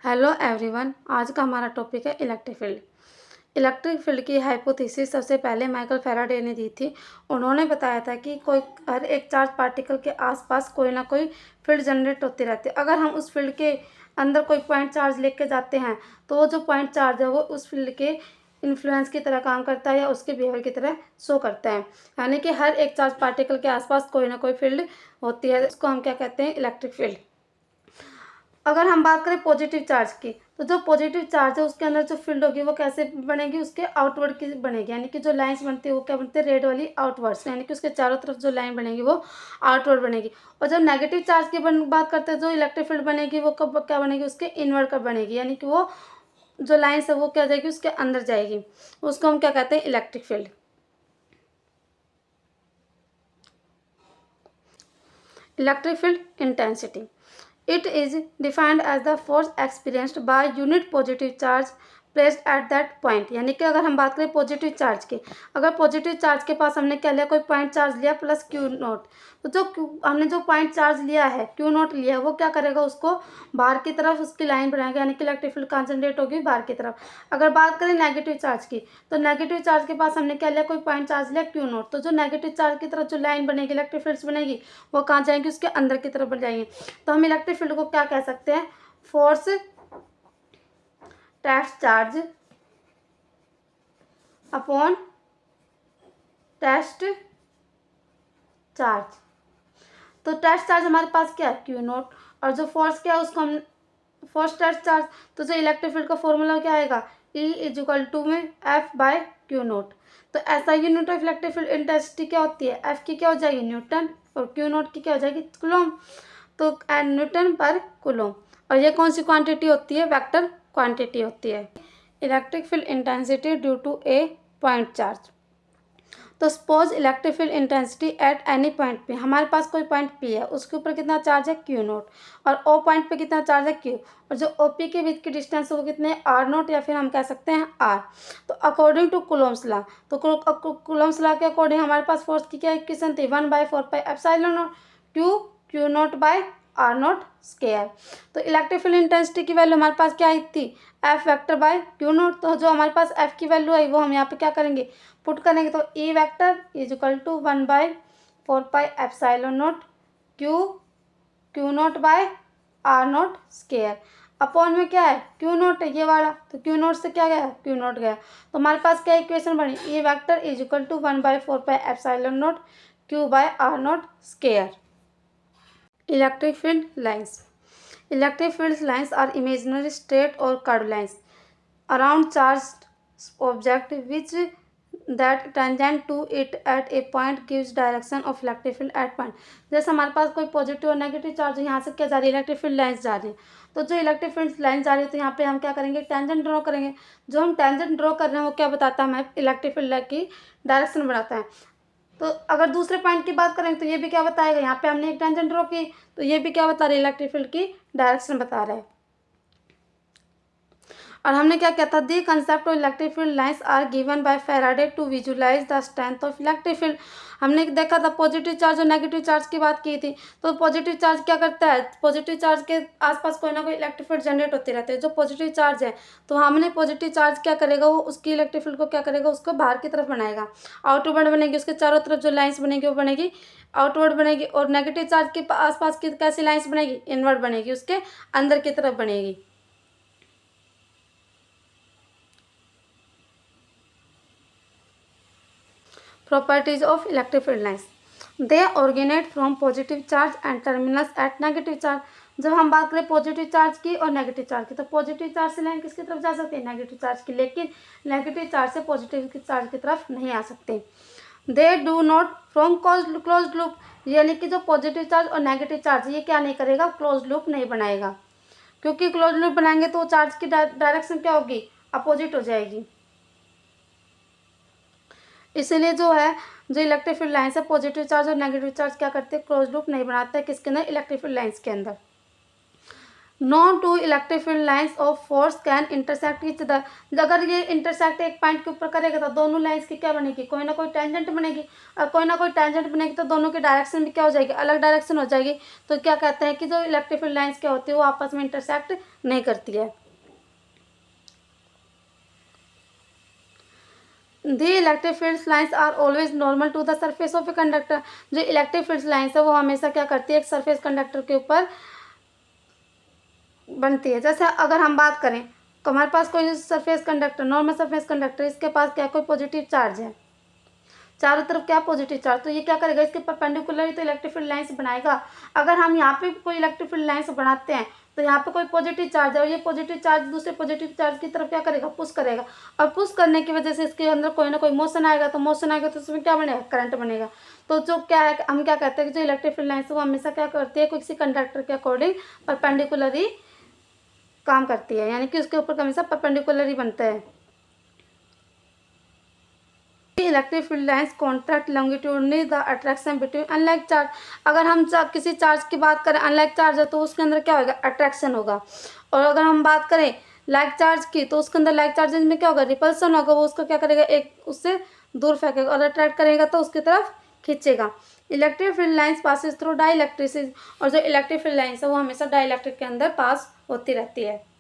Hello everyone. आज का हमारा टॉपिक है इलेक्ट्रिक फील्ड। इलेक्ट्रिक फील्ड की हाइपोथेसिस सबसे पहले माइकल फैराडे ने दी थी। उन्होंने बताया था कि कोई हर एक चार्ज पार्टिकल के आसपास कोई ना कोई फील्ड जनरेट होती रहती है। अगर हम उस फील्ड के अंदर कोई पॉइंट चार्ज लेके जाते हैं तो वो जो पॉइंट चार्ज है वो उस फील्ड के इन्फ्लुएंस की तरह काम करता है या उसके बिहेवियर की तरह शो करता है। यानी कि हर एक चार्ज पार्टिकल के आसपास कोई ना कोई फील्ड होती है। इसको हम क्या कहते हैं? Electric field. अगर हम बात करें पॉजिटिव चार्ज की, तो जो पॉजिटिव चार्ज है उसके अंदर जो फील्ड होगी वो कैसे बनेगी? उसके आउटवर्ड की बनेगी। यानी कि जो लाइंस बनती है वो क्या बनती है? रेड वाली आउटवर्ड्स, यानी कि उसके चारों तरफ जो लाइन बनेगी वो आउटवर्ड बनेगी। और जब नेगेटिव चार्ज की बात करते हैं, जो इलेक्ट्रिक फील्ड बनेगी वो कब क्या बनेगी? उसके इनवर्ड कब बनेगी, यानी कि वो जो लाइन्स है वो क्या जाएगी? उसके अंदर जाएगी। उसको हम क्या कहते हैं? Electric field. Electric field intensity, it is defined as the force experienced by unit positive charge placed at that point। यानी कि अगर हम बात करें पॉजिटिव चार्ज की, अगर पॉजिटिव चार्ज के पास हमने क्या लिया? कोई पॉइंट चार्ज लिया प्लस क्यू नोट। तो जो हमने जो पॉइंट चार्ज लिया है, क्यू नोट लिया है, वो क्या करेगा? उसको बाहर की तरफ उसकी लाइन बनाएगा। यानी कि इलेक्ट्रिक फील्ड कॉन्सेंट्रेट होगी बाहर की तरफ। अगर बात करें नेगेटिव चार्ज की, तो नेगेटिव चार्ज के पास हमने क्या लिया? कोई पॉइंट चार्ज लिया क्यू नोट। तो जो नेगेटिव चार्ज की तरफ जो लाइन बनेगी, इलेक्ट्रिक फील्ड्स बनेगी, वो कहाँ जाएंगी? उसके अंदर की तरफ बन जाएंगी। तो हम इलेक्ट्रिक फील्ड को क्या कह सकते हैं? Force test charge upon test charge. तो टेस्ट चार्ज हमारे पास क्या है? Q naught. और जो फोर्स क्या है उसको हम फोर्स टेस्ट चार्ज। तो जो इलेक्ट्रिक फील्ड का फॉर्मूला क्या आएगा? E इज टू में F बाय क्यू नोट। तो ऐसा unit of electric field intensity क्या होती है? F की क्या हो जाएगी? न्यूटन। और क्यू नोट की क्या हो जाएगी? कूलम। तो न्यूटन पर कूलम। और ये कौन सी क्वांटिटी होती है? वेक्टर क्वांटिटी होती है। Electric field intensity due to a point charge. तो suppose electric field intensity at any point पे, हमारे पास कोई पॉइंट पी है, उसके ऊपर कितना चार्ज है? Q naught. और ओ पॉइंट पे कितना चार्ज है? क्यू। और जो ओ पी के बीच की डिस्टेंस है वो कितने? आर नोट, या फिर हम कह सकते हैं आर। तो अकॉर्डिंग टू कूलम्स लॉ, तो कूलम्स लॉ के अकॉर्डिंग हमारे पास फोर्स की क्या इक्वेशन थी? 1/4πε nought Q Q nought by R nought square. तो इलेक्ट्रिक फील्ड इंटेंसिटी की वैल्यू हमारे पास क्या आई थी? F vector by Q nought. तो जो हमारे पास एफ की वैल्यू आई वो हम यहाँ पे क्या करेंगे? पुट करेंगे। तो E vector is equal to 1/4πε nought Q Q nought by R nought square. Upon में क्या है? क्यू नोट है ये वाला, तो क्यू नोट से क्या गया? क्यू नोट गया। तो हमारे पास क्या इक्वेशन बनी? E vector is equal to 1/4πε nought Q by R nought square. Electric field lines. Electric field lines are imaginary straight और curve lines around charged object which that tangent to it at a point gives direction of electric field at point. जैसे हमारे पास कोई positive और negative charge है, यहाँ से क्या जा रही है? इलेक्ट्रिक फील्ड लाइन्स जा रही है। तो जो इलेक्ट्रिक फील्ड लाइन जा रही है, तो यहाँ पे हम क्या करेंगे? टेंजेंट ड्रॉ करेंगे। जो हम टेंजेंट ड्रॉ कर रहे हैं वो क्या बताता है? हमें इलेक्ट्रिक फील्ड की डायरेक्शन बताता है। तो अगर दूसरे पॉइंट की बात करें तो ये भी क्या बताएगा? यहाँ पे हमने एक टेंजेंट ड्रॉ की, तो ये भी क्या बता रही है? इलेक्ट्रिक फील्ड की डायरेक्शन बता रहा है। और हमने क्या किया था? The concept of electric field lines are given by Faraday to visualise the strength of electric field. हमने देखा था पॉजिटिव चार्ज और नेगेटिव चार्ज की बात की थी। तो पॉजिटिव चार्ज क्या करता है? पॉजिटिव चार्ज के आसपास कोई ना कोई इलेक्ट्रिक फील्ड जनरेट होती रहती है। जो पॉजिटिव चार्ज है, तो हमने पॉजिटिव चार्ज क्या करेगा? वो उसकी इलेक्ट्रिक फील्ड को क्या करेगा? उसको बाहर की तरफ बनाएगा, आउटवर्ड बनेगी। उसके चारों तरफ जो लाइन्स बनेगी वो बनेगी आउटवर्ड बनेगी। और नेगेटिव चार्ज के आसपास की कैसी लाइन्स बनेगी? इनवर्ड बनेगी, उसके अंदर की तरफ बनेगी। Properties of electric field lines. They originate from positive charge and terminus at negative charge। जब हम बात करें पॉजिटिव चार्ज की और नेगेटिव चार्ज की, तो पॉजिटिव चार्ज से लाइन किसकी तरफ जा सकती है? नेगेटिव चार्ज की। लेकिन नेगेटिव चार्ज से पॉजिटिव चार्ज की तरफ नहीं आ सकते। They do not from close loop, यानी कि जो पॉजिटिव चार्ज और नेगेटिव चार्ज ये क्या नहीं करेगा? क्लोज लूप नहीं बनाएगा। क्योंकि क्लोज लूप बनाएंगे तो चार्ज की डायरेक्शन क्या होगी? अपोजिट हो जाएगी। इसीलिए जो है जो इलेक्ट्रिक फील्ड लाइन्स है, पॉजिटिव चार्ज और नेगेटिव चार्ज क्या करते हैं? क्लोज लूप नहीं बनाते हैं। किसके अंदर? इलेक्ट्रिक फील्ड लाइन्स के अंदर। No two electric field lines of force can intersect each other. अगर ये इंटरसेक्ट एक पॉइंट के ऊपर करेगा तो दोनों लाइन्स की क्या बनेगी, कोई ना कोई टेंजेंट बनेगी, और कोई ना कोई टेंजेंट बनेगी तो दोनों की डायरेक्शन भी क्या हो जाएगी, अलग डायरेक्शन हो जाएगी। तो क्या कहते हैं कि जो इलेक्ट्रिक फील्ड लाइन्स क्या होती है वो आपस में इंटरसेक्ट नहीं करती है। The electric field lines are always normal to the surface of a conductor. जो इलेक्ट्रिक फील्ड लाइन्स है वो हमेशा क्या करती है, एक सरफेस कंडक्टर के ऊपर बनती है। जैसे अगर हम बात करें तो हमारे पास कोई surface conductor, normal surface conductor, इसके पास क्या कोई पॉजिटिव चार्ज है, चारों तरफ क्या पॉजिटिव चार्ज, तो ये क्या करेगा, इसके परपेंडिकुलर ही तो इलेक्ट्रिक फील्ड लाइन्स बनाएगा। अगर हम यहाँ पे कोई इलेक्ट्रिक फील्ड लाइन्स बनाते हैं तो यहाँ पे कोई पॉजिटिव चार्ज है और ये पॉजिटिव चार्ज दूसरे पॉजिटिव चार्ज की तरफ क्या करेगा, पुश करेगा, और पुश करने की वजह से इसके अंदर कोई ना कोई मोशन आएगा, तो मोशन आएगा तो उसमें क्या बनेगा, करंट बनेगा। तो जो क्या है, हम क्या कहते हैं कि जो इलेक्ट्रिक फील्ड लाइन्स है वो हमेशा क्या करती है, किसी कंडक्टर के अकॉर्डिंग परपेंडिकुलर ही काम करती है, यानी कि उसके ऊपर हमेशा परपेंडिकुलर ही बनता है। Electric field lines contract longitudinally the attraction between unlike charge. अगर हम किसी चार्ज की बात करें, अनलाइक चार्ज है तो उसके अंदर क्या होगा, अट्रैक्शन होगा। और अगर हम बात करें लाइक चार्ज की तो उसके अंदर लाइक चार्जेस में क्या होगा, रिपल्सन होगा, वो उसको क्या करेगा, एक उससे दूर फेंकेगा, और अट्रैक्ट करेगा तो उसकी तरफ खींचेगा। Electric field lines passes through dielectricity, और जो इलेक्ट्रिक फील्ड लाइन्स है वो हमेशा डाई इलेक्ट्रिक के अंदर पास होती रहती है।